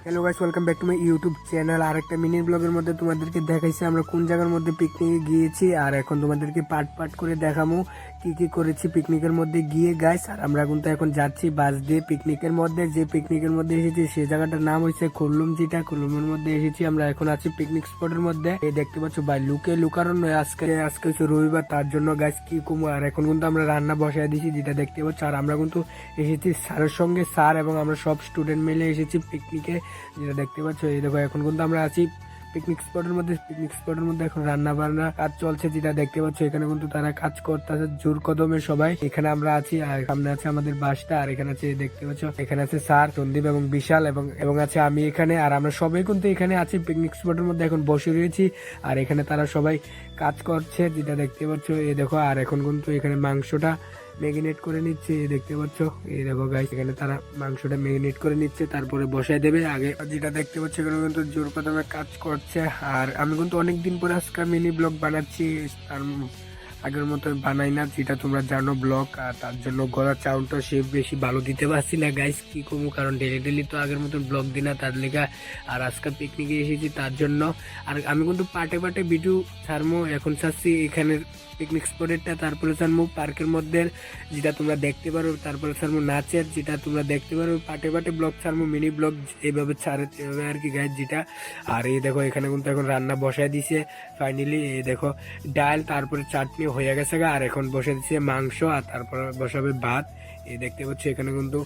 Hello guys, welcome back to my YouTube channel. আর একটা mini ব্লগের মধ্যে তোমাদেরকে দেখাইছি আমরা কোন জায়গার মধ্যে পিকনিকে গিয়েছি, আর এখন তোমাদেরকে পার্ট পার্ট করে দেখাবো কি কি করেছি পিকনিকের মধ্যে গিয়ে গাইস। আর আমরা কিন্তু এখন যাচ্ছি বাস দিয়ে পিকনিকের মধ্যে। যে পিকনিকের মধ্যে এসেছি সেই জায়গাটার নাম হচ্ছে খুরলুম। যেটা খুরলুমের মধ্যে এসেছি আমরা, এখন আছি পিকনিক স্পটের মধ্যে। এই দেখতে পাচ্ছ ভাই, লুকানো নয়, আজকে আজকে হচ্ছে রবিবার, তার জন্য গাইস কি কমু। আর এখন কিন্তু আমরা রান্না বসাই দিয়েছি, যেটা দেখতে পাচ্ছ। আর আমরা কিন্তু এসেছি স্যারের সঙ্গে, স্যার এবং আমরা সব স্টুডেন্ট মিলে এসেছি পিকনিকে, যেটা দেখতে পাচ্ছ। এই দেখো এখন কিন্তু আমরা আছি পিকনিক স্পটের মধ্যে এখন রান্না বান্না কাজ চলছে, যেটা দেখতে পাচ্ছ। এখানে কিন্তু তারা কাজ করতেছে জোর কদমে সবাই। এখানে আমরা আছি, আর সামনে আছে আমাদের বাসটা, আর এখানে আছে দেখতে পাচ্ছ, এখানে আছে স্যার সন্দীপ এবং বিশাল এবং এবং আছে আমি এখানে। আর আমরা সবাই কিন্তু এখানে আছি পিকনিক স্পটের মধ্যে, এখন বসে রয়েছি। আর এখানে তারা সবাই কাজ করছে, যেটা দেখতে পাচ্ছ। এই দেখো, আর এখন কিন্তু এখানে মাংসটা ম্যারিনেট করে নিচ্ছে, এই দেখতে পাচ্ছ। এই দেখো গাইস, এখানে তারা মাংসটা ম্যারিনেট করে নিচ্ছে, তারপরে বসায় দেবে। আগে যেটা দেখতে পাচ্ছ, এখানে কিন্তু জোর কদমে কাজ করছে। আর আমি কিন্তু অনেকদিন পরে আজকে মিনি ব্লগ বানাচ্ছি, তার আগের মতো বানাই না, যেটা তোমরা জানো ব্লগ। আর তার জন্য গলার সাউন্ডটা সে বেশি ভালো দিতে পারছি না গাইস, কি কমু, কারণ ডেলি তো আগের মতো ব্লগ দিই না, তার লেগা। আর আজকে পিকনিকে এসেছি তার জন্য। আর আমি কিন্তু পার্টে পার্টে ভিডিও ছাড়মো, এখন ছাড়ছি এখানে পিকনিক স্পটেরটা, তারপরে ছাড়মু পার্কের মধ্যে, যেটা তোমরা দেখতে পারো। তারপরে ছাড়মু নাচের, যেটা তোমরা দেখতে পারো। পার্টে পার্টে ব্লগ ছাড়মু, মিনি ব্লগ এইভাবে ছাড়ে এভাবে আর কি গাইস, যেটা। আর এই দেখো, এখানে কিন্তু এখন রান্না বসায় দিছে ফাইনালি। এই দেখো, ডাল তারপরে চাটনি হয়ে গেছে গা। আর এখন বসে দিচ্ছে মাংস, আর তারপরে বসাবে ভাত। এই দেখতে পাচ্ছ, এখানে কিন্তু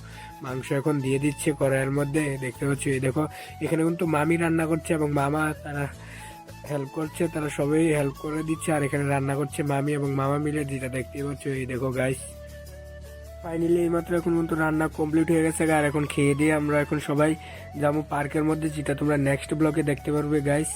মাংস এখন দিয়ে দিচ্ছে কড়াইয়ের মধ্যে, দেখতে পাচ্ছ। এই দেখো, এখানে কিন্তু মামি রান্না করছে এবং মামা তারা হেল্প করছে, তারা সবাই হেল্প করে দিচ্ছে। আর এখানে রান্না করছে মামি এবং মামা মিলে, যেটা দেখতে পাচ্ছ। এই দেখো গাইস, ফাইনালি এইমাত্র এখন কিন্তু রান্না কমপ্লিট হয়ে গেছে। আর এখন খেয়ে দিয়ে আমরা এখন সবাই যাবো পার্কের মধ্যে, যেটা তোমরা নেক্সট ব্লগে দেখতে পারবে গাইস।